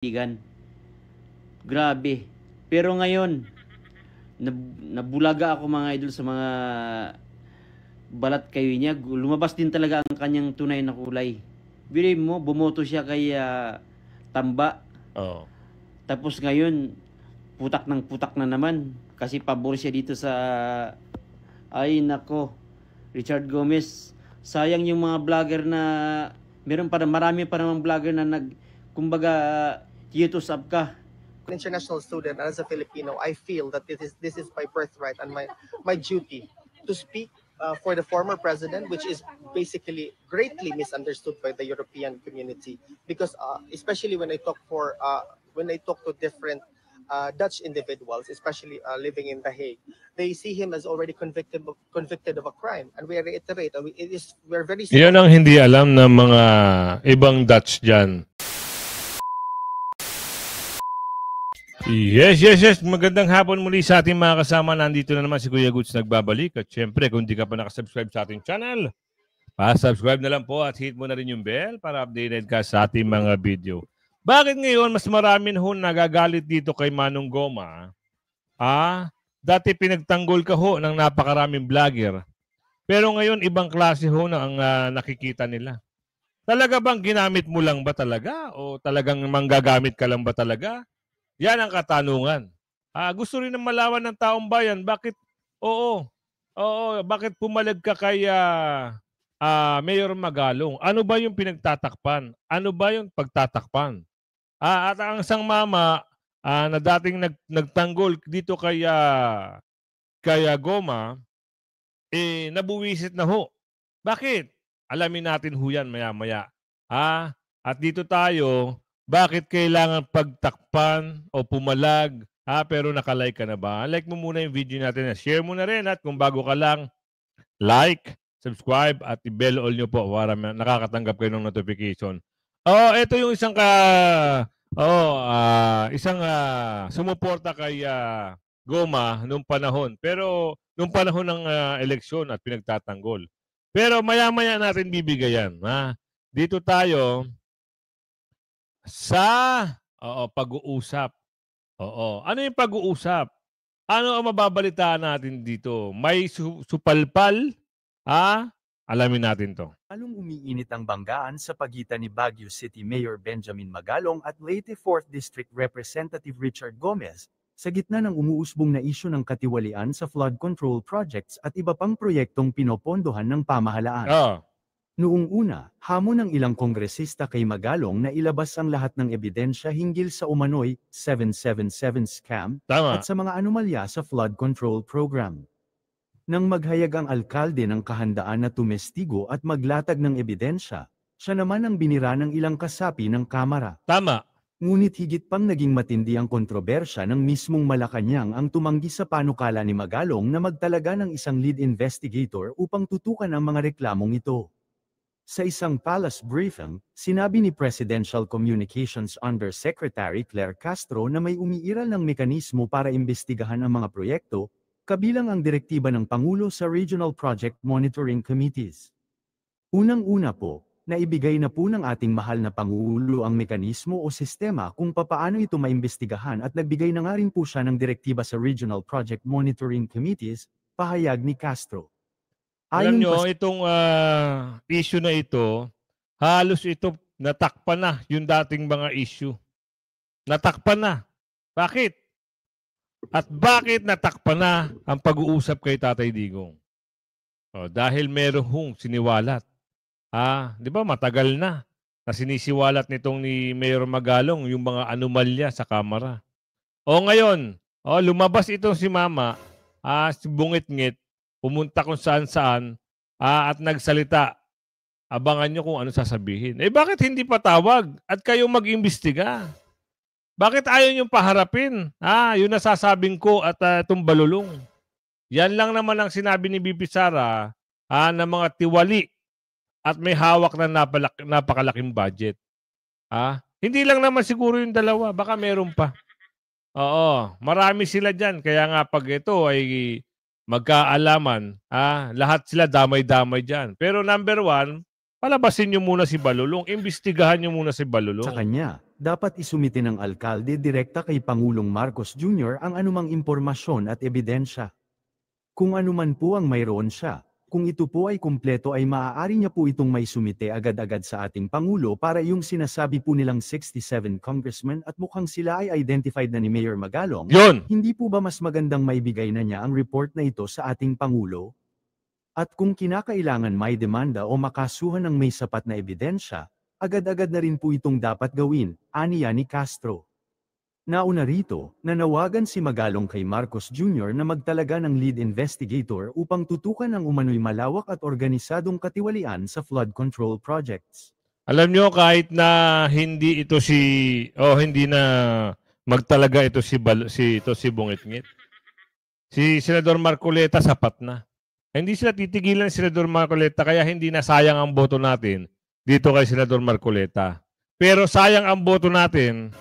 kaibigan. Grabe. Pero ngayon, nabulaga ako mga idol sa mga balat kayo niya. Lumabas din talaga ang kanyang tunay na kulay. Bilhin mo, bumoto siya kay Tamba. Oo. Tapos ngayon, putak na naman. Kasi pabor siya dito sa... Ay, nako. Richard Gomez. Sayang yung mga vlogger na... marami pa namang vlogger na kumbaga, Titos up ka. International student and as a Filipino, I feel that this is my birthright and my duty to speak for the former president, which is basically greatly misunderstood by the European community. Because especially when I talk to different Dutch individuals, especially living in The Hague, they see him as already convicted of a crime, and we reiterate, and we're very sorry. Yan ang hindi alam ng mga ibang Dutch dyan. Yes. Magandang hapon muli sa ating mga kasama. Nandito na naman si Kuya Goods nagbabalik. At syempre, kung di ka pa nakasubscribe sa ating channel, pa-subscribe na lang po at hit mo na rin yung bell para updated ka sa ating mga video. Bakit ngayon mas maraming nagagalit dito kay Manong Goma? Dati pinagtanggol ka ho ng napakaraming vlogger. Pero ngayon, ibang klase ho na ang nakikita nila. Talaga bang ginamit mo lang ba talaga? O talagang manggagamit ka lang ba talaga? Yan ang katanungan. Gusto rin ng malawan ng taong bayan. Bakit? Bakit pumalag ka kay Mayor Magalong? Ano ba yung pinagtatakpan? Ano ba yung pagtatakpan? At ang isang mama na dating nagtanggol dito kay Goma, nabuwisit na ho. Bakit? Alamin natin ho yan maya-maya. At dito tayo, bakit kailangan pagtakpan o pumalag? Pero nakalike ka na ba? Like mo muna yung video natin. Share mo na rin. At kung bago ka lang, like, subscribe, at i-bell all nyo po para nakakatanggap kayo ng notification. Ito yung isang sumuporta kay Goma nung panahon. Pero nung panahon ng eleksyon at pinagtatanggol. Pero maya-maya natin bibigayan. Dito tayo sa pag-uusap. Ano yung pag-uusap? Ano ang mababalitaan natin dito? May supalpal? Alamin natin to. Lalong umiinit ang banggaan sa pagitan ni Baguio City Mayor Benjamin Magalong at Leyte 4th District Representative Richard Gomez sa gitna ng umuusbong na isyu ng katiwalian sa flood control projects at iba pang proyektong pinopondohan ng pamahalaan. Noong una, hamon ng ilang kongresista kay Magalong na ilabas ang lahat ng ebidensya hinggil sa umano'y 777 scam at sa mga anomalya sa flood control program. Nang maghayag ang alkalde ng kahandaan na tumestigo at maglatag ng ebidensya, siya naman ang binira ng ilang kasapi ng Kamara. Tama. Ngunit higit pang naging matindi ang kontrobersya ng mismong Malacanang ang tumanggi sa panukala ni Magalong na magtalaga ng isang lead investigator upang tutukan ang mga reklamong ito. Sa isang palace briefing, sinabi ni Presidential Communications Undersecretary Claire Castro na may umiiral ng mekanismo para imbestigahan ang mga proyekto, kabilang ang direktiba ng Pangulo sa Regional Project Monitoring Committees. Unang-una po, naibigay na po ng ating mahal na Pangulo ang mekanismo o sistema kung papaano ito maimbestigahan at nagbigay na nga rin po siya ng direktiba sa Regional Project Monitoring Committees, pahayag ni Castro. Alam nyo, itong issue na ito, halos ito natakpan na yung dating mga issue. Natakpan na. Bakit? At bakit natakpan na ang pag-uusap kay Tatay Digong? Dahil merong siniwalat. Di ba matagal na sinisiwalat nitong ni Mayor Magalong yung mga anomalya sa Kamara. Ngayon, lumabas itong si Mama, si Bungit-ngit, pumunta kung saan-saan at nagsalita. Abangan nyo kung ano sasabihin. Bakit hindi patawag at kayo mag-imbestiga? Bakit ayaw nyo paharapin? Yun nasasabing ko at itong balulong. Yan lang naman ang sinabi ni BP Sara na mga tiwali at may hawak na napakalaking budget. Hindi lang naman siguro yung dalawa. Baka meron pa. Marami sila dyan. Kaya nga pag ito ay magkaalaman, lahat sila damay-damay dyan. Pero number one, palabasin nyo muna si Balulong. Imbestigahan nyo muna si Balulong. Sa kanya, dapat isumite ng alkalde direkta kay Pangulong Marcos Jr. ang anumang impormasyon at ebidensya. Kung anuman po ang mayroon siya, kung ito po ay kumpleto ay maaari niya po itong maisumite agad-agad sa ating Pangulo para yung sinasabi po nilang 67 congressmen at mukhang sila ay identified na ni Mayor Magalong. Yun! Hindi po ba mas magandang maibigay na niya ang report na ito sa ating Pangulo? At kung kinakailangan may demanda o makasuhan ng may sapat na ebidensya, agad-agad na rin po itong dapat gawin, aniya ni Castro. Nauna rito, nanawagan si Magalong kay Marcos Jr. na magtalaga ng lead investigator upang tutukan ang umano'y malawak at organisadong katiwalian sa flood control projects. Alam nyo, kahit na hindi ito hindi na magtalaga ito si Bungitngit. Si Senador Marcoleta sapat na. Hindi sila titigilan ni Senador Marcoleta kaya hindi na sayang ang boto natin dito kay Senador Marcoleta. Pero sayang ang boto natin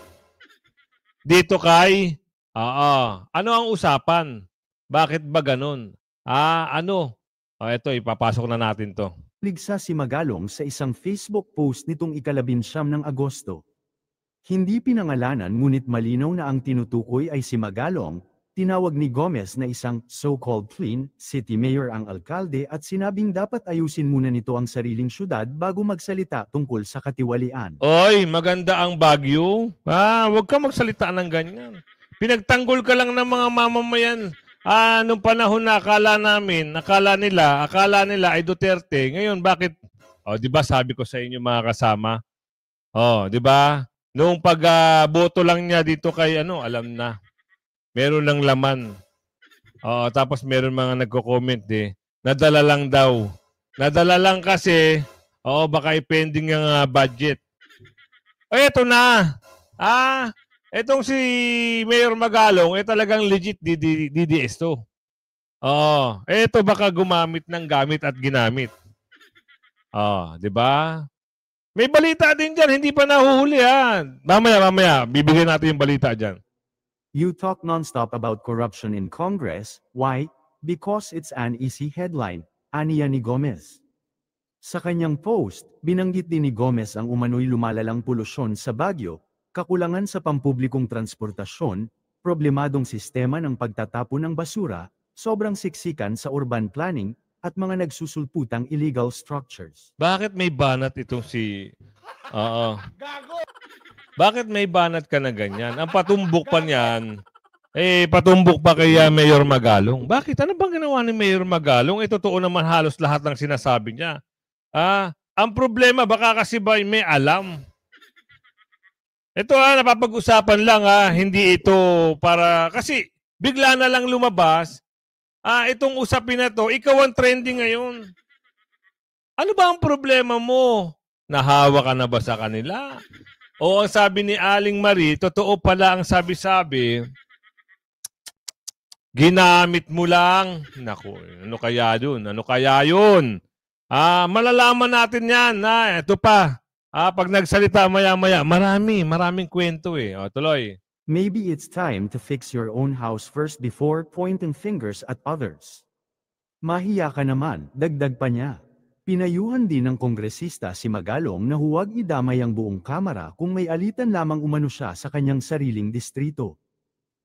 dito kay ano ang usapan? Bakit ba ganun? Ito ipapasok na natin to. Ligsa si Magalong sa isang Facebook post nitong ika-19 ng Agosto. Hindi pinangalanan ngunit malinaw na ang tinutukoy ay si Magalong. Tinawag ni Gomez na isang so-called clean city mayor ang alkalde at sinabing dapat ayusin muna nito ang sariling syudad bago magsalita tungkol sa katiwalian. Oy, maganda ang Baguio. Huwag ka magsalita ng ganyan. Pinagtanggol ka lang ng mga mamamayan. Nung panahon na akala nila ay Duterte. Ngayon, bakit? Di ba sabi ko sa inyo mga kasama? Di ba? Noong pag-boto lang niya dito kay alam na. Meron ng laman. Tapos meron mga nagko-comment nadala lang daw. Nadala lang kasi, baka i-pending ang budget. Eto na. Etong si Mayor Magalong, talagang legit DDS to. Eto baka gumamit ng gamit at ginamit. Di ba? May balita din dyan, hindi pa nahuhuli Mamaya, bibigyan natin yung balita dyan. You talk non-stop about corruption in Congress. Why? Because it's an easy headline, aniya ni Gomez. Sa kanyang post, binanggit din ni Gomez ang umano'y lumalalang polusyon sa Baguio, kakulangan sa pampublikong transportasyon, problemadong sistema ng pagtatapon ng basura, sobrang siksikan sa urban planning, at mga nagsusulputang illegal structures. Bakit may banat itong Bakit may banat ka na ganyan? Ang patumbok pa niyan, patumbok pa kay Mayor Magalong. Bakit? Ano bang ginawa ni Mayor Magalong? Totoo naman halos lahat ng sinasabi niya. Ang problema, baka kasi ba may alam? Ito napapag-usapan lang hindi ito para, kasi bigla na lang lumabas, itong usapin na to, ikaw ang trending ngayon. Ano ba ang problema mo? Nahawa ka na ba sa kanila? O ang sabi ni Aling Marie, totoo pala ang sabi-sabi, ginamit mo lang. Naku, ano kaya yun? Ano kaya yun? Malalaman natin yan. Ito pa. Pag nagsalita maya-maya, maraming kwento tuloy. Maybe it's time to fix your own house first before pointing fingers at others. Mahiya ka naman, dagdag pa niya. Pinayuhan din ng kongresista si Magalong na huwag idamay ang buong kamara kung may alitan lamang umano siya sa kanyang sariling distrito.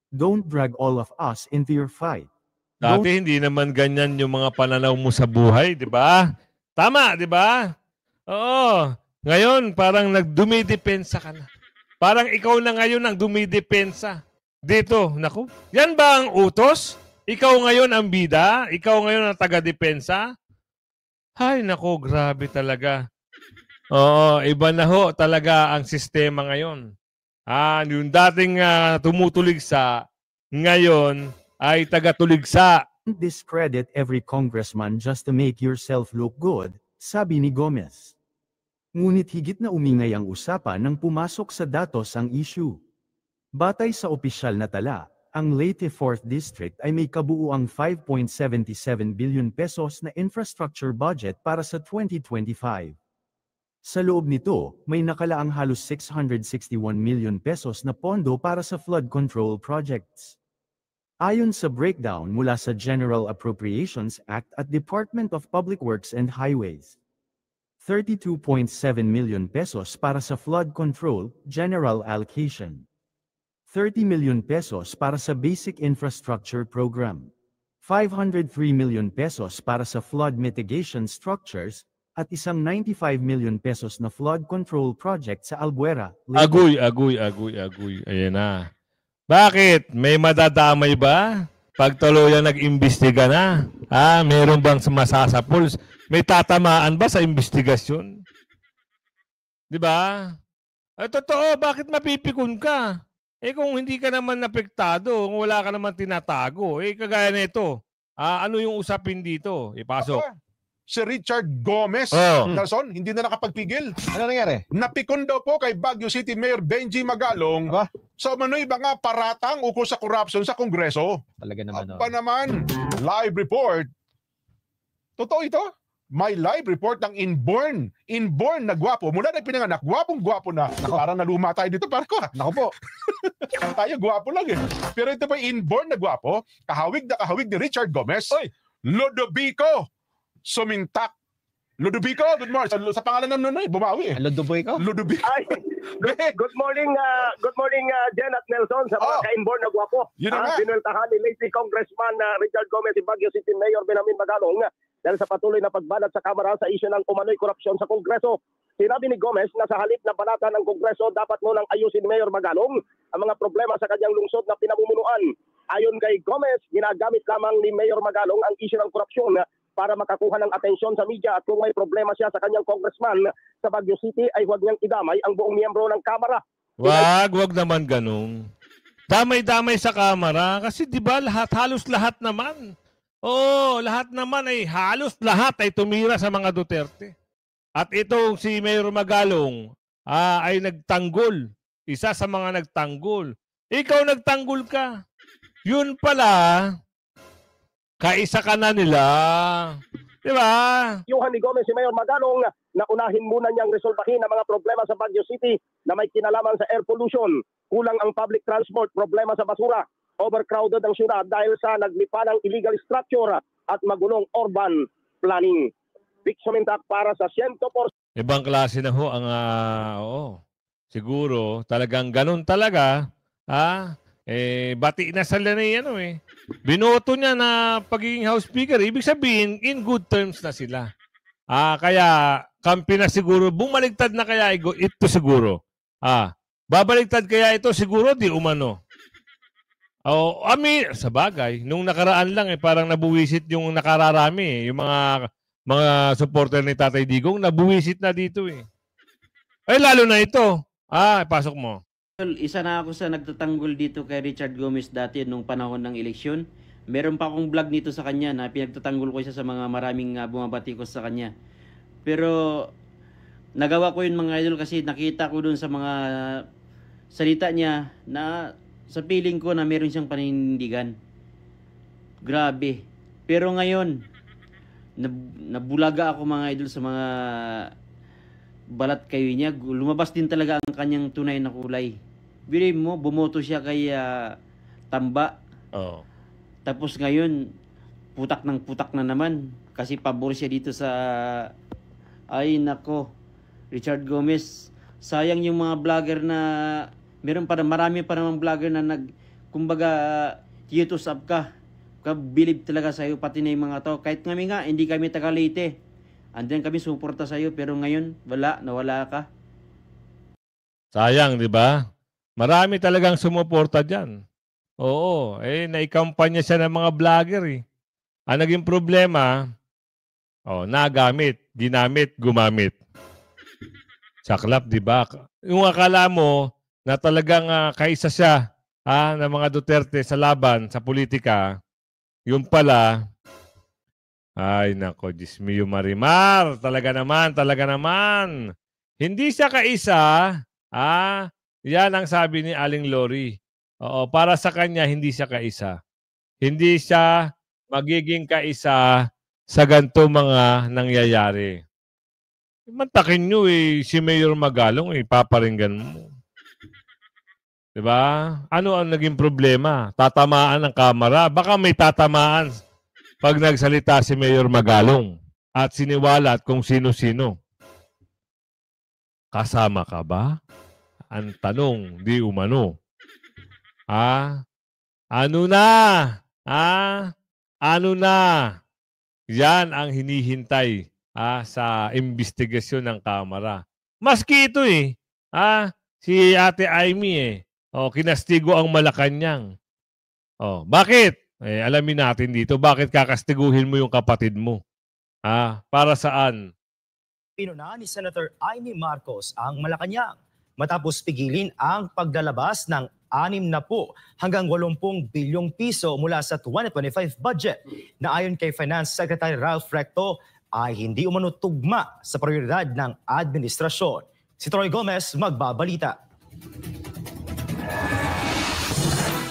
Don't drag all of us into your fight. Dati hindi naman ganyan yung mga pananaw mo sa buhay, di ba? Tama, di ba? Oo. Ngayon, parang nagdumidepensa ka na. Parang ikaw na ngayon ang dumidepensa. Dito, naku. Yan ba ang utos? Ikaw ngayon ang bida? Ikaw ngayon ang taga-depensa? Ay, nako, grabe talaga. Iba na talaga ang sistema ngayon. Yung dating tumutuligsa, ngayon ay taga-tuligsa. Don't discredit every congressman just to make yourself look good, sabi ni Gomez. Ngunit higit na umingay ang usapan nang pumasok sa datos ang issue. Batay sa opisyal na tala, ang Leyte 4th District ay may kabuuang 5.77 billion pesos na infrastructure budget para sa 2025. Sa loob nito, may nakalaang halos 661 million pesos na pondo para sa flood control projects. Ayon sa breakdown mula sa General Appropriations Act at Department of Public Works and Highways, 32.7 million pesos para sa flood control, general allocation. 30 million pesos para sa basic infrastructure program. 503 million pesos para sa flood mitigation structures, at isang 95 million pesos na flood control project sa Albuera, Leyte. Agoy. Ayan na. Bakit? May madadamay ba? Pag tuluyan nag-imbestiga na? Meron bang masasapol? May tatamaan ba sa investigasyon? Di ba? Totoo, bakit mapipikon ka? Kung hindi ka naman napektado, kung wala ka naman tinatago, kagaya nito. Ano yung usapin dito? Ipasok. Si Richard Gomez, Nelson, hindi na nakapagpigil. Ano nangyari? Napikon daw po kay Baguio City Mayor Benji Magalong sa manoy mga paratang ukol sa corruption sa Kongreso. Talaga naman. Pa naman, live report. Totoo ito? May live report ng inborn na gwapo. Mula na pinanganak, gwapong-gwapo na. Parang naluma tayo dito, parang ko. Naku po. Tayo gwapo lang eh. Pero ito pa inborn na gwapo, kahawig na kahawig ni Richard Gomez. Oy. Lodovico Sumintak. Ludovico, good morning. Sa pangalan ng Nonoy, bumawi eh. Ludoboy ko? Ludovico. Ay, good morning, Jen at Nelson, sa mga ka-inborn na gwapo. Yun na nga. Binultahan ni late Congressman Richard Gomez, si Baguio City Mayor Benjamin Magalong, dahil sa patuloy na pagbanat sa Kamara sa isyu ng umano'y korupsyon sa Kongreso. Sinabi ni Gomez na sa halip na banatan ng Kongreso, dapat munang ayusin Mayor Magalong ang mga problema sa kanyang lungsod na pinamumunuan. Ayon kay Gomez, ginagamit lamang ni Mayor Magalong ang isyu ng korupsyon para makakuha ng atensyon sa media, at kung may problema siya sa kanyang congressman sa Baguio City ay huwag niyang idamay ang buong miyembro ng Kamara. Wag naman ganun. Damay-damay sa Kamara kasi 'di ba halos lahat naman. Lahat naman halos lahat ay tumira sa mga Duterte. At itong si Mayor Magalong ay nagtanggol. Isa sa mga nagtanggol. Ikaw nagtanggol ka. Yun pala, kaisa ka na nila. Di ba? Yuhan ni Gomez si Mayor Magalong na unahin muna niyang resolbahin ang mga problema sa Baguio City na may kinalaman sa air pollution, kulang ang public transport, problema sa basura, overcrowded ang syudad dahil sa naglipa ng illegal structure at magulong urban planning. Vic Sumintak para sa 100%. Ibang klase na ho ang siguro talagang ganun talaga. Bati na sa lanay Binoto niya na pagiging House Speaker. Ibig sabihin, in good terms na sila. Kaya, kampi na siguro. Bumaligtad na kaya ito siguro. Babaligtad kaya ito siguro, di umano. Sa bagay, nung nakaraan lang, parang nabuwisit yung nakararami. Yung mga supporter ni Tatay Digong, nabuwisit na dito lalo na ito. Pasok mo. Isa na ako sa nagtatanggol dito kay Richard Gomez dati nung panahon ng eleksyon. Meron pa akong vlog nito sa kanya na pinagtatanggol ko siya sa mga maraming bumabati ko sa kanya. Pero nagawa ko yun mga idol kasi nakita ko dun sa mga salita niya na sa feeling ko na meron siyang paninindigan. Grabe. Pero ngayon, nabulaga ako mga idol sa mga balat kayo niya. Lumabas din talaga ang kanyang tunay na kulay. Bilib mo, bumoto siya kay Tamba. Tapos ngayon, putak na naman. Kasi pabor siya dito sa... Ay nako, Richard Gomez. Sayang yung mga vlogger na... marami pa namang vlogger na kumbaga, tiyotos up ka. Bilib talaga sa'yo, pati na yung mga to. Kahit kami nga, hindi kami taga Leyte. Andiyan kami suporta sa iyo, pero ngayon nawala ka. Sayang, 'di ba? Marami talagang sumuporta diyan. Oo, naikampanya siya ng mga vlogger Ang naging problema, ginamit, gumamit. Saklap, 'di ba? Yung akala mo na talagang kaisa siya ng mga Duterte sa laban sa politika, yung pala ay nako, Diyos mio Marimar. Talaga naman. Hindi siya kaisa. Yan ang sabi ni Aling Lori. Para sa kanya, hindi siya kaisa. Hindi siya magiging kaisa sa ganito mga nangyayari. Mantakin nyo si Mayor Magalong, paparinggan mo. Diba? Ano ang naging problema? Tatamaan ng Kamara. Baka may tatamaan pag nagsalita si Mayor Magalong at siniwalat kung sino-sino. Kasama ka ba? Ang tanong, di umano. Ano na? Ano na? Yan ang hinihintay sa investigasyon ng Kamara. Maski ito si Ate Amy kinastigo ang Malacanang. Bakit? Alamin natin dito, bakit kakastiguhin mo yung kapatid mo? Para saan? Pinuna ni Senator Amy Marcos ang Malacanang matapos pigilin ang paglalabas ng 60 hanggang 80 bilyong piso mula sa 2025 budget na ayon kay Finance Secretary Ralph Recto ay hindi umano tugma sa prioridad ng administrasyon. Si Troy Gomez magbabalita.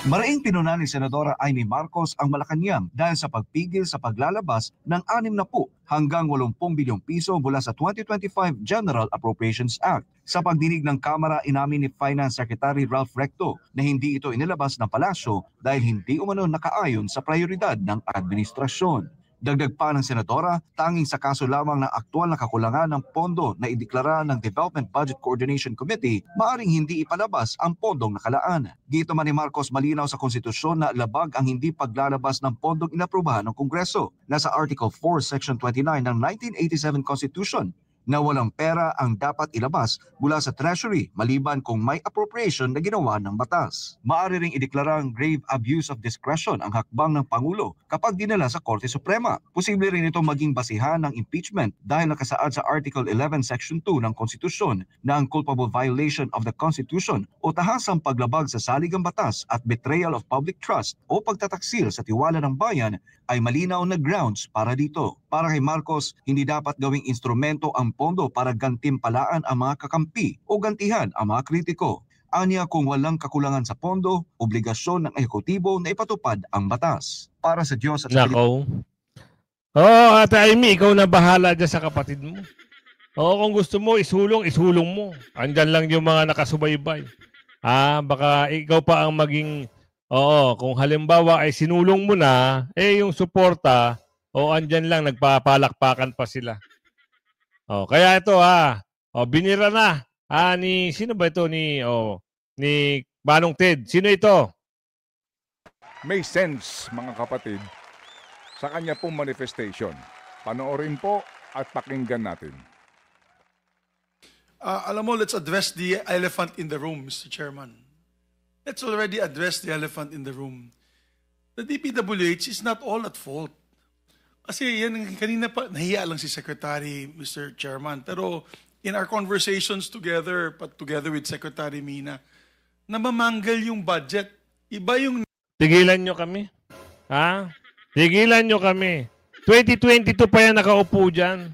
Maraing pinuna ni Senadora Amy Marcos ang Malacanang dahil sa pagpigil sa paglalabas ng 60 hanggang 80 bilyong piso mula sa 2025 General Appropriations Act. Sa pagdinig ng Kamara, inamin ni Finance Secretary Ralph Recto na hindi ito inilabas ng palasyo dahil hindi umano nakaayon sa prioridad ng administrasyon. Dagdag pa ng Senadora, tanging sa kaso lamang ng aktwal na kakulangan ng pondo na ideklara ng Development Budget Coordination Committee, maaring hindi ipalabas ang pondong nakalaan. Gito man ni Marcos, malinaw sa konstitusyon na labag ang hindi paglalabas ng pondong inaprubahan ng Kongreso. Nasa Article 4, Section 29 ng 1987 Constitution, na walang pera ang dapat ilabas mula sa Treasury maliban kung may appropriation na ginawa ng batas. Maaari ring ideklarang grave abuse of discretion ang hakbang ng Pangulo kapag dinala sa Korte Suprema. Posible rin ito maging basihan ng impeachment dahil nakasaad sa Article 11 Section 2 ng Konstitusyon na ang culpable violation of the Constitution o tahasang paglabag sa saligang batas at betrayal of public trust o pagtataksil sa tiwala ng bayan ay malinaw na grounds para dito. Para kay Marcos, hindi dapat gawing instrumento ang pondo para gantimpalaan ang mga kakampi o gantihan ang mga kritiko. Anya, kung walang kakulangan sa pondo, obligasyon ng ehekutibo na ipatupad ang batas. Para sa Diyos at sa Nako. Ate Amy, ikaw na bahala dyan sa kapatid mo. Kung gusto mo, isulong mo. Andyan lang yung mga nakasubaybay. Baka ikaw pa ang maging... kung halimbawa ay sinulong mo na, yung suporta, andyan lang, nagpapalakpakan pa sila. Kaya ito binira na. Sino ba ito? Ni Manong Ted. Sino ito? May sense, mga kapatid, sa kanya pong manifestation. Panoorin po at pakinggan natin. Alam mo, let's address the elephant in the room, Mr. Chairman. Let's already address the elephant in the room. The DPWH is not all at fault. Kasi yan, kanina pa, nahiya lang si Secretary, Mr. Chairman. Pero in our conversations together with Secretary Mina, namamanggal yung budget. Iba yung... Tigilan nyo kami. Tigilan nyo kami. 2022 pa yan nakaupo dyan.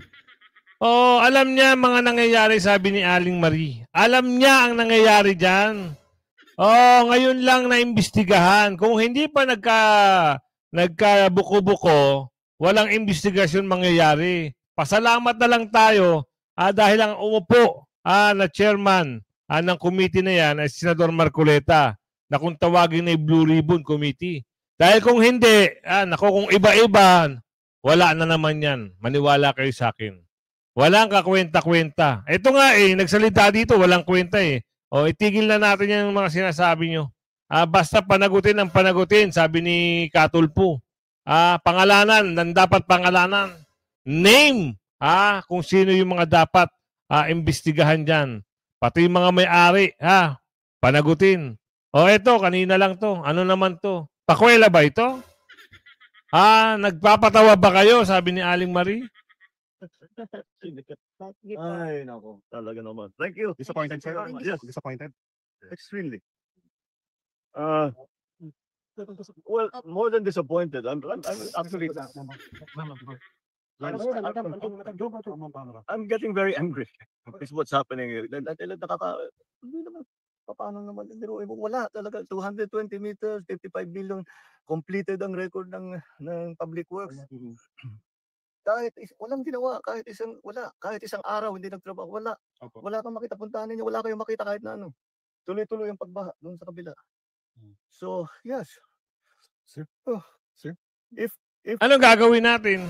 Alam niya mga nangyayari, sabi ni Aling Marie. Alam niya ang nangyayari dyan. Ngayon lang naimbestigahan. Kung hindi pa nagkabuko-buko, walang investigasyon mangyayari. Pasalamat na lang tayo dahil ang umupo na chairman ng committee na yan ay Senador Marcoleta na kung tawagin na Blue Ribbon Committee. Dahil kung hindi, kung iba-iba, wala na naman yan. Maniwala kayo sa akin. Walang kakwenta-kwenta. Ito nga nagsalita dito, walang kwenta itigil na natin yung mga sinasabi nyo. Basta panagutin ang panagutin, sabi ni Katulpo. Pangalanan, dapat pangalanan. Name, kung sino yung mga dapat imbestigahan dyan. Pati yung mga may-ari, panagutin. Eto, kanina lang to. Ano naman to? Pakwela ba ito? Nagpapatawa ba kayo, sabi ni Aling Marie? Ay, nako. Talaga naman. Thank you. Disappointed, sir? Yes, disappointed. Extremely. Well, more than disappointed. I'm actually... I'm getting very angry. It's what's happening here. Hindi naman, paano naman, wala talaga. 220 meters, 55 billion, completed ang record ng Public Works. Walang ginawa, kahit isang araw hindi nagtrabaho, wala. Wala kang makita, puntahan ninyo, wala kayong makita kahit na ano. Tuloy-tuloy ang pagbaha doon sa kabila. So, yes. Sir. Sir. If Anong gagawin natin?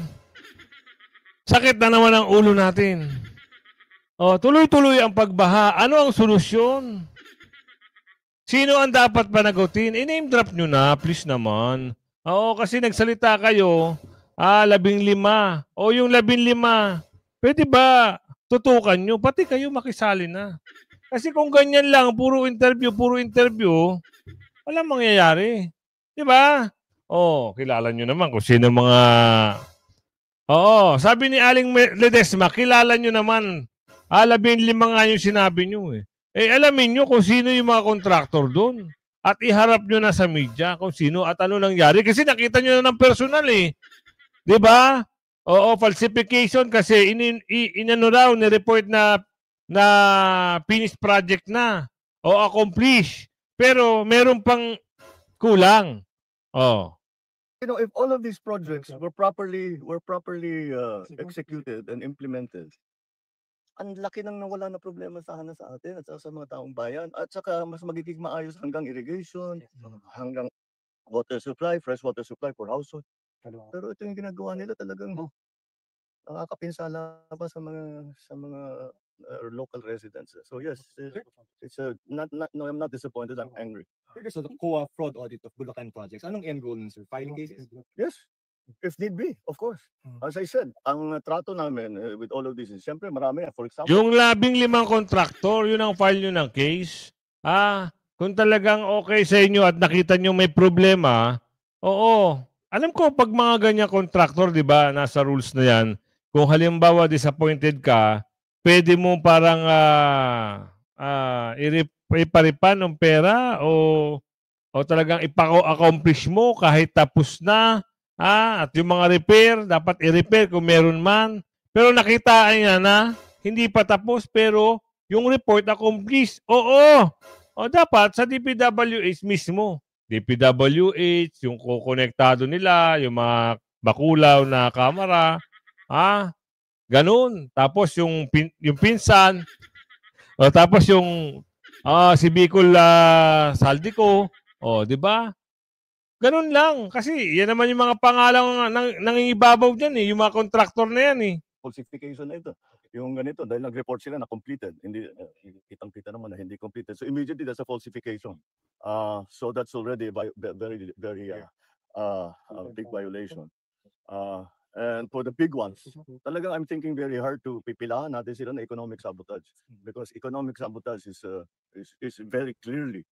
Sakit na naman ang ulo natin. Tuloy-tuloy ang pagbaha. Ano ang solusyon? Sino ang dapat panagutin? I-name drop nyo na, please naman. Oo, kasi nagsalita kayo, 15. O yung 15, pwede ba tutukan nyo? Pati kayo makisali na. Kasi kung ganyan lang, puro interview, walang mangyayari. Di ba? Kilala nyo naman kung sino mga... sabi ni Aling Ledesma, kilala nyo naman. 15 nga yung sinabi nyo eh. Alamin nyo kung sino yung mga kontraktor doon. At iharap nyo na sa media kung sino at ano nangyari. Kasi nakita nyo na ng personal eh. Di ba? Falsification kasi inano raw, ni-report na finished project na. O accomplished. Pero meron pang kulang. You know, if all of these projects were properly executed and implemented, ang laki nang nawala na problema sa atin at sa mga taong bayan. At saka mas magiging maayos hanggang irrigation, hanggang water supply, fresh water supply for household. Pero ito yung ginagawa nila talagang nakakapinsala pa sa mga local residents. So yes, no, I'm not disappointed. I'm angry. So the COA fraud audit of Bulacan projects. Anong end goal nun, sir? Filing cases? Yes. If need be, of course. As I said, ang trato namin with all of this is, siyempre marami. For example, yung 15 kontraktor, yun ang file nyo ng case. Kung talagang okay sa inyo at nakita nyo may problema, alam ko pag mga ganyan kontraktor, di ba, nasa rules na yan, kung halimbawa disappointed ka, pwede mo parang iparipan ng pera o talagang ipa-accomplish mo kahit tapos na. At yung mga repair, dapat i-repair kung meron man. Pero nakita niya na hindi pa tapos pero yung report accomplished. Dapat sa DPWH mismo. DPWH, yung kokonektado nila, yung mga bakulaw na kamera. Ganun. Tapos yung pinsan. Tapos yung si Bicol Saldico. Di ba? Ganun lang. Kasi yan naman yung mga pangalang nangingibabaw dyan eh. Yung mga kontraktor na yan eh. falsification na ito. Yung ganito, dahil nag-report sila na completed. Hindi, kitang-kita naman na hindi completed. So immediately, that's a falsification. So that's already a very big violation. And for the big ones, talagang I'm thinking very hard to pipilahan natin sila na economic sabotage. Because economic sabotage is very clearly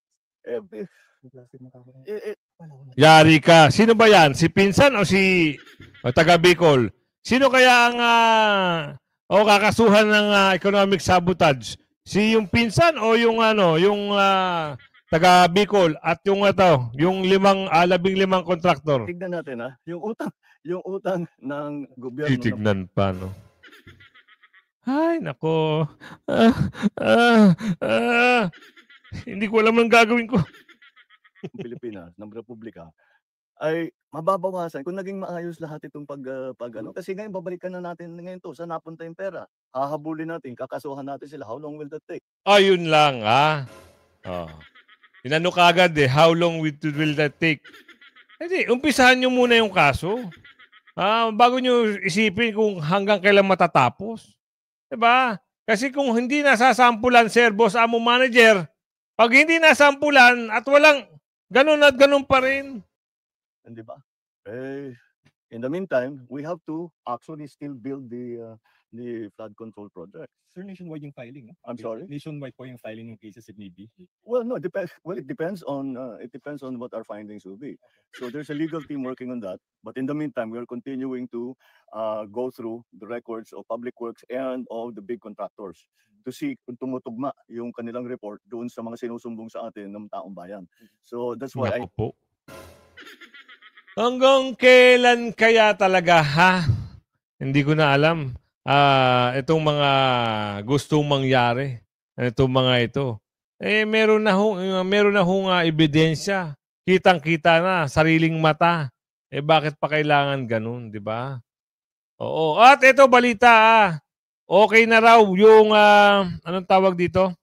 Yari ka. Sino ba yan? Si Pinsan o si taga Bicol? Sino kaya ang kakasuhan ng economic sabotage? Si yung Pinsan o yung taga Bicol at yung 15 kontraktor? Tignan natin yung utang ng gobyerno. Titignan pa, no? Ay, nako. Hindi ko alam ang gagawin ko. Pilipinas, ng Republika, ay mababawasan kung naging maayos lahat itong pag-ano. Kasi ngayon, babalikan na natin ngayon to. Saan napunta yung pera? Hahabulin natin, kakasuhan natin sila. How long will that take? Yun lang, Inano ka agad how long will that take? Hindi, umpisahan nyo muna yung kaso. Bago nyo isipin kung hanggang kailan matatapos. Diba? Kasi kung hindi nasasampulan, sir, boss, amo, manager, pag hindi nasampulan at walang ganun at ganun pa rin. Di ba? In the meantime, we have to actually still build the flood control project. Sir, nationwide yung filing. I'm sorry? Nationwide po yung filing ng cases if need be. Well, no, it depends on what our findings will be. So there's a legal team working on that. But in the meantime, we are continuing to go through the records of Public Works and all the big contractors to see kung tumutugma yung kanilang report doon sa mga sinusumbong sa atin ng taong bayan. So that's why Hanggang kailan kaya talaga, Hindi ko na alam. Itong mga gustong mangyari. Itong mga ito. Meron na hong ebidensya. Kitang-kita na, sariling mata. Bakit pa kailangan ganun, di ba? Oo. At ito, balita, okay na raw yung, anong tawag dito?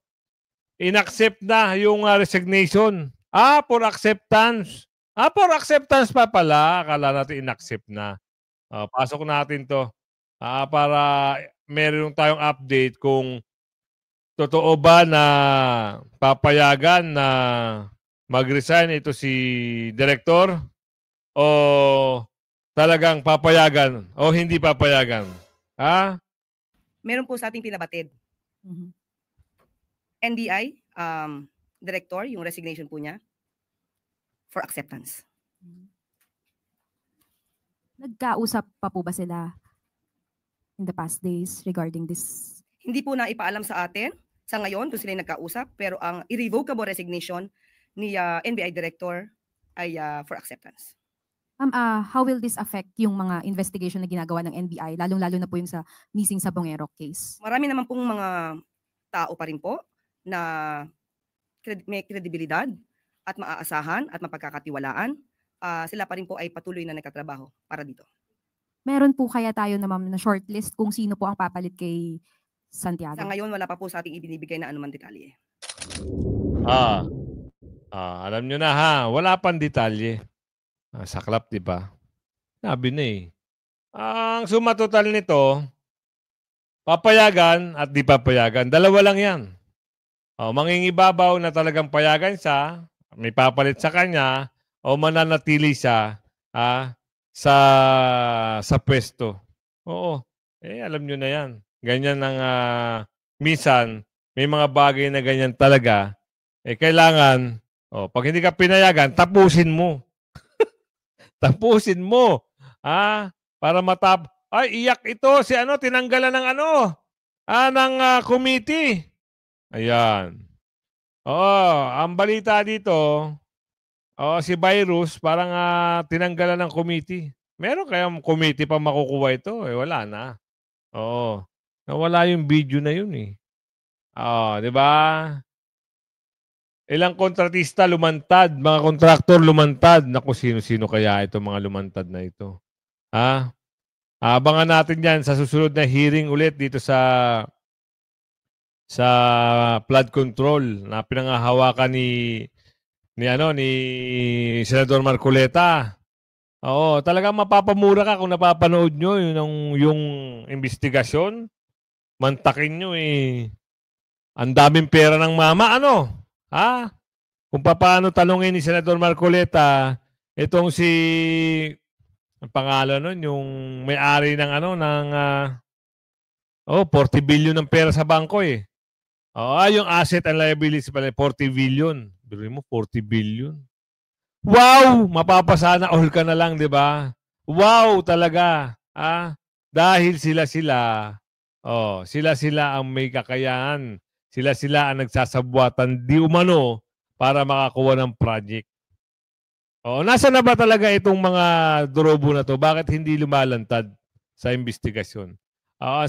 Inaccept na yung resignation. For acceptance. For acceptance pa pala. Akala natin inaccept na. Pasok natin to. Para meron tayong update kung totoo ba na papayagan na mag-resign ito si Director? O talagang papayagan o hindi papayagan? Ha? Meron po sa ating pinabatid. NBI, Director, yung resignation po niya for acceptance. Nagkausap pa po ba sila in the past days regarding this? Hindi po na ipaalam sa atin sa ngayon kung sila nagkausap, pero ang irrevocable resignation ni NBI Director ay for acceptance. How will this affect yung mga investigation na ginagawa ng NBI, lalong-lalo na po yung sa missing Sabongero case? Marami naman pong mga tao pa rin po na may kredibilidad at maaasahan at mapagkakatiwalaan. Sila pa rin po ay patuloy na nagkatrabaho para dito. Meron po kaya tayo na shortlist kung sino po ang papalit kay Santiago? Sa ngayon, wala pa po sa ating ibinibigay na anuman detalye. Alam nyo na ha, wala pang detalye. Saklap, di ba? Sabi na eh. Ang suma total nito, papayagan at di papayagan. Dalawa lang yan. Mangingibabaw na talagang payagan siya, may papalit sa kanya, o mananatili siya sa pwesto. Oo. Alam nyo na yan. Ganyan ang minsan, may mga bagay na ganyan talaga. Kailangan, pag hindi ka pinayagan, tapusin mo. Tapusin mo. Para iyak ito si tinanggalan ng ng committee. Ayan. Ang balita dito, si Virus parang tinanggalan ng committee. Meron kayang committee pa makukuha ito? Wala na. Nawala yung video na yun eh. Di ba? Ilang kontratista lumantad, mga kontraktor lumantad. Naku, sino-sino kaya itong mga lumantad na ito? Abangan natin yan sa susunod na hearing ulit dito sa flood control na pinangahawakan ni Senador Marcoleta. Talagang mapapamura ka kung napapanood nyo yung investigasyon. Mantakin nyo eh. Ang daming pera ng mama, Kung paano tanongin ni Senador Marcoleta, itong ang pangalan nun, yung may-ari ng 40 billion ng pera sa bangko eh. Yung asset and liabilities pala, 40 billion. Biro mo, 40 billion. Wow! Mapapasana all ka na lang, di ba? Wow talaga. Dahil sila ang may kakayahan. Sila ang nagsasabuatan di umano para makakuha ng project. Nasa na ba talaga itong mga dorobo na to? Bakit hindi lumalantad sa investigasyon?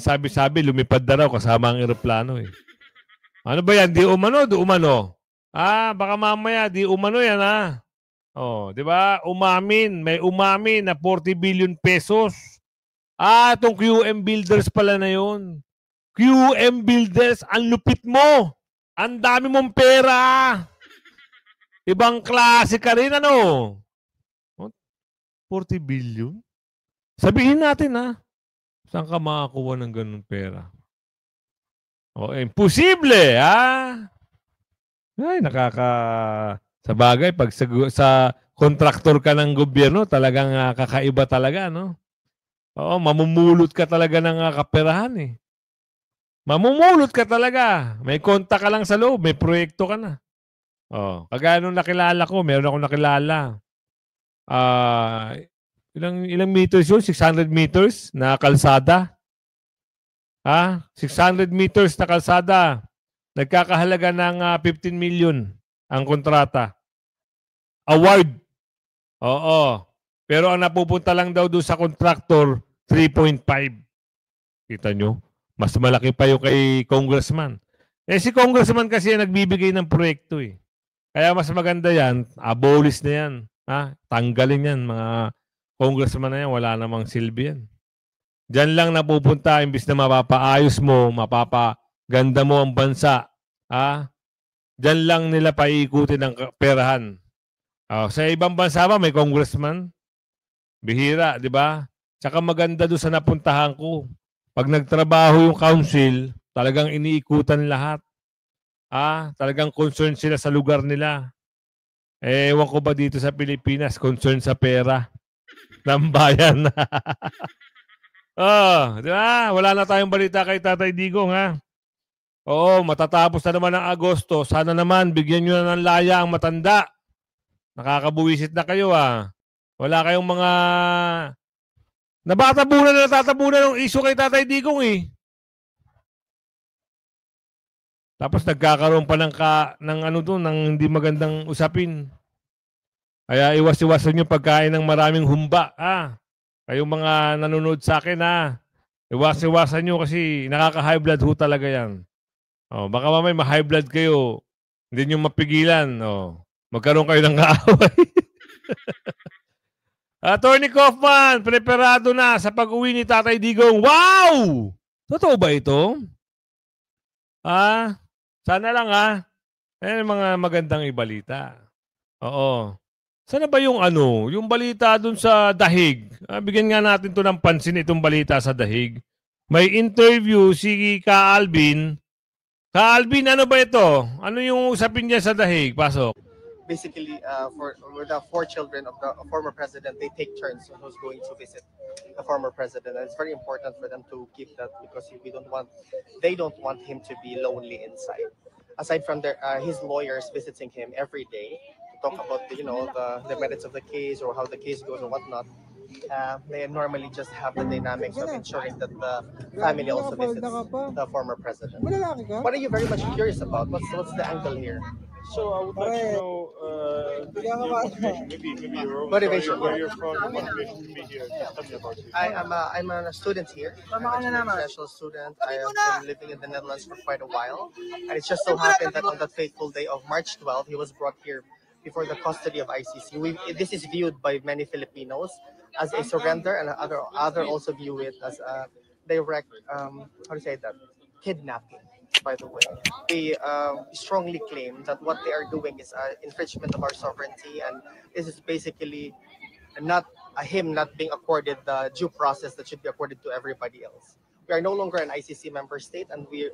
Sabi-sabi, lumipad na raw kasama ang eroplano eh. Ano ba yan? Di umano, do umano. Baka mamaya, di umano yan di ba? May umamin na 40 billion pesos. Itong QM Builders pala na yun. QM Builders, ang lupit mo. Ang dami mong pera. Ibang klase ka rin, 40 billion? Sabihin natin, saan ka makakuha ng ganun pera? Imposible, Ay, sa bagay, pag sa kontraktor ka ng gobyerno, talagang kakaiba talaga, mamumulot ka talaga ng kaperahan, eh. Mamumulot ka talaga. May konta ka lang sa loob, may proyekto ka na. Kagaya nung nakilala ko, meron akong nakilala. Ilang meters yun? 600 meters na kalsada. 600 meters na kalsada. Nagkakahalaga ng 15 million ang kontrata. Award. Pero ang napupunta lang daw doon sa contractor, 3.5. Kita nyo? Mas malaki pa yung kay congressman. Si congressman kasi nagbibigay ng proyekto eh. Kaya mas maganda yan, abolish na yan. Tanggalin yan, mga congressman na yan, wala namang silbi yan. Diyan lang napupunta, imbis na mapapaayos mo, mapapaganda mo ang bansa. Diyan lang nila paiikutin ang perahan. Sa ibang bansa ba, may congressman? Bihira, di ba? Tsaka maganda doon sa napuntahan ko. Pag nagtrabaho yung council, talagang iniikutan lahat. Talagang concerned sila sa lugar nila. Ewan ko ba dito sa Pilipinas, concerned sa pera ng bayan. Di ba? Wala na tayong balita kay Tatay Digong, ha? Oo, matatapos na naman ang Agosto. Sana naman, bigyan nyo na ng laya ang matanda. Nakakabuwisit na kayo, ha? Wala kayong mga natatabunan ng issue kay Tatay Digong, eh. Tapos nagkakaroon pa ng hindi magandang usapin. Kaya iwas-iwasan nyo pagkain ng maraming humba, Kayong mga nanonood sa akin, iwas-iwasan nyo kasi nakaka-high blood ho talaga yan. Baka mamay ma-high blood kayo, hindi nyo mapigilan. Magkaroon kayo ng kaaway. Attorney Kaufman, preparado na sa pag-uwi ni Tatay Digong. Wow! Totoo ba ito? Sana lang, mga magandang ibalita. Oo. Sana ba yung balita dun sa Dahig? Bigyan nga natin to ng pansin itong balita sa Dahig. May interview si Ka Alvin. Ka Alvin, ano ba ito? Ano yung usapin niya sa Dahig? Pasok. Basically, for the 4 children of the former president, they take turns on who's going to visit the former president. And it's very important for them to keep that because they don't want him to be lonely inside. Aside from his lawyers visiting him every day to talk about the merits of the case or how the case goes or whatnot, they normally just have the dynamics of ensuring that the family also visits the former president. What are you very much curious about? What's the angle here? So I would like to know maybe your motivation, where you're from, the motivation to be here. Tell me about you. I'm a student here. I'm an international student. I have been living in the Netherlands for quite a while, and it just so happened that on the fateful day of March 12, he was brought here before the custody of ICC. This is viewed by many Filipinos as a surrender, and other also view it as a direct kidnapping. By the way, they strongly claim that what they are doing is an infringement of our sovereignty, and this is basically not him not being accorded the due process that should be accorded to everybody else. We are no longer an ICC member state, and we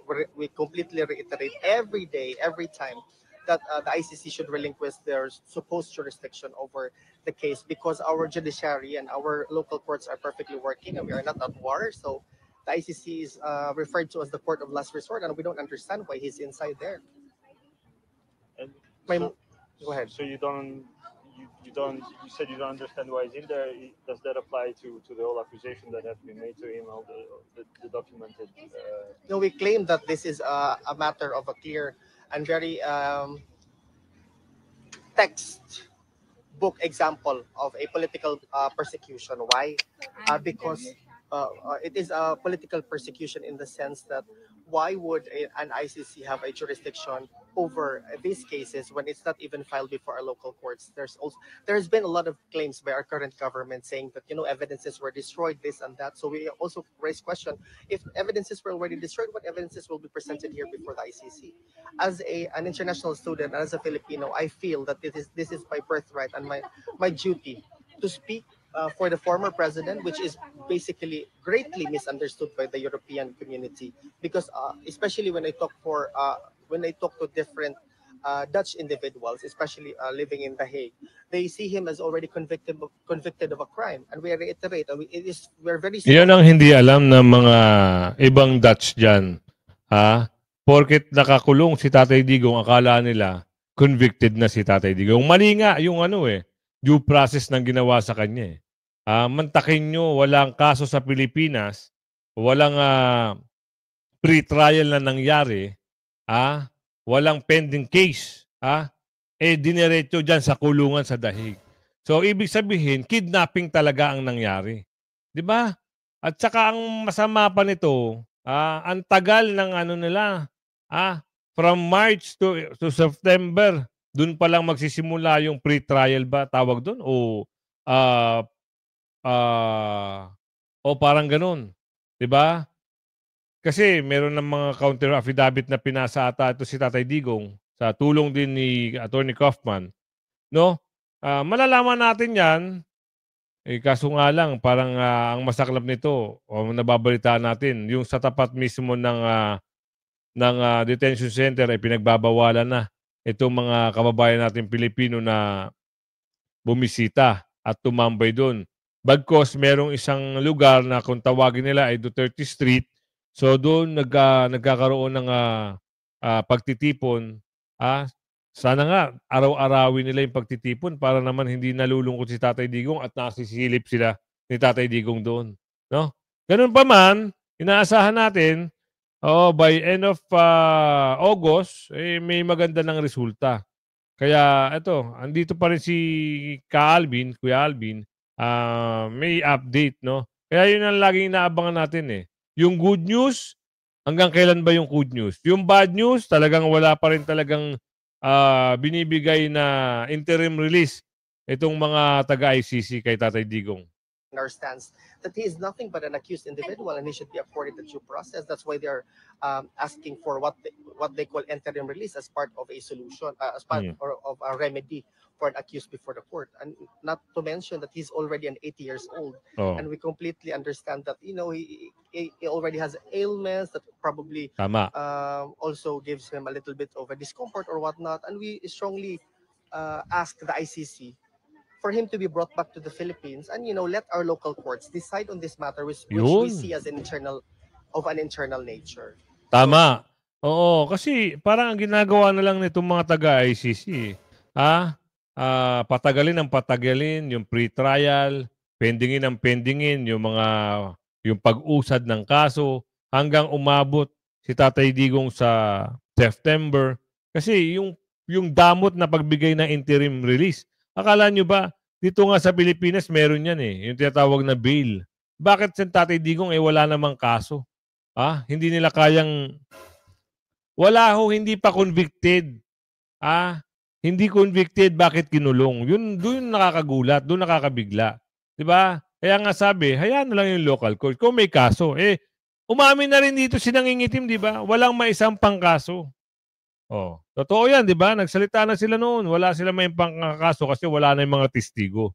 completely reiterate every day, every time, that the ICC should relinquish their supposed jurisdiction over the case because our judiciary and our local courts are perfectly working, and we are not at war. So the ICC is referred to as the court of last resort, and we don't understand why he's inside there. Go ahead. So you said you don't understand why he's in there. Does that apply to the whole accusation that has been made to him, all the documented? No, we claim that this is a matter of a clear and very textbook example of a political persecution. Why? Because it is a political persecution in the sense that why would an ICC have a jurisdiction over these cases when it's not even filed before our local courts? There's been a lot of claims by our current government saying that evidences were destroyed, this and that. So we also raise question, if evidences were already destroyed, what evidences will be presented here before the ICC? As an international student and as a Filipino, I feel that this is my birthright and my duty to speak for the former president, which is basically greatly misunderstood by the European community, because especially when I talk to different Dutch individuals, especially living in The Hague, they see him as already convicted of a crime, and we reiterate, we're very. Iyon ang hindi alam ng mga ibang Dutch diyan, Porket nakakulong si Tatay Digong, akala nila convicted na si Tatay Digong. Mali nga yung due process ng ginawa sa kanya. Mantakin nyo, walang kaso sa Pilipinas, walang pre-trial na nangyari, walang pending case, diniretso dyan sa kulungan sa Dahig. So, ibig sabihin, kidnapping talaga ang nangyari. Di ba? At saka ang masama pa nito, ang tagal ng nila, from March to September, dun pa lang magsisimula yung pre-trial ba, tawag dun? O parang ganun. Diba? Kasi meron ng mga counter affidavit na pinasa ata ito si Tatay Digong sa tulong din ni Attorney Kaufman. No? Malalaman natin yan. Kaso nga lang, parang ang masaklap nito, o nababalitaan natin, yung sa tapat mismo ng ng detention center ay pinagbabawalan na itong mga kababayan natin Pilipino na bumisita at tumambay doon. Bagkos merong isang lugar na kung tawagin nila ay Duterte Street, so doon nagkakaroon ng pagtitipon. Sana nga araw-arawin nila yung pagtitipon para naman hindi nalulungkot si Tatay Digong at nasisilip sila ni Tatay Digong doon, no? Ganun pa man, inaasahan natin by end of August may maganda ng resulta. Kaya ito, andito pa rin si Kuya Alvin, may update, no? Kaya yun ang laging inaabangan natin Yung good news, hanggang kailan ba yung good news? Yung bad news, talagang wala pa rin talagang binibigay na interim release itong mga taga-ICC kay Tatay Digong. Understands that he is nothing but an accused individual and he should be afforded the due process. That's why they are asking for what they call interim release as part of a solution, as part of a remedy for an accused before the court. And not to mention that he's already 80 years old, and we completely understand that he already has ailments that probably also gives him a little bit of a discomfort or whatnot. And we strongly ask the ICC for him to be brought back to the Philippines and let our local courts decide on this matter which we see as an internal nature. Tama. Oo, kasi parang ang ginagawa na lang nitong mga taga-ICC, patagalin yung pre-trial, pendingin yung pag-usad ng kaso hanggang umabot si Tatay Digong sa September. Kasi yung damot na pagbigay ng interim release, akala nyo ba, dito nga sa Pilipinas, meron yan yung tinatawag na bail. Bakit si Tatay Digong wala namang kaso? Hindi nila kayang, hindi pa convicted. Hindi convicted, bakit kinulong? Doon nakakagulat, doon nakakabigla. Diba? Kaya nga sabi, hayaan na lang yung local court. Kung may kaso, umamin na rin dito si Nangingitim, diba? Walang maisampang kaso. Totoo yan, di ba? Nagsalita na sila noon. Wala sila may pangkaso kasi wala na yung mga testigo.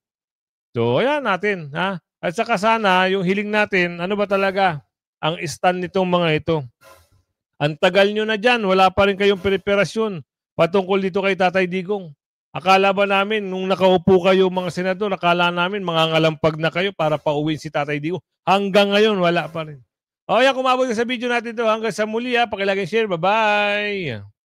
So, ayan natin. At saka sana, yung hiling natin, ano ba talaga ang stand nitong mga ito? Ang tagal nyo na dyan. Wala pa rin kayong preparasyon patungkol dito kay Tatay Digong. Akala ba namin, nung nakaupo kayo mga senador, akala namin mangangalampag na kayo para pauwiin si Tatay Digong. Hanggang ngayon, wala pa rin. Kung umabot ka sa video natin ito, hanggang sa muli, pakilagay share. Bye-bye!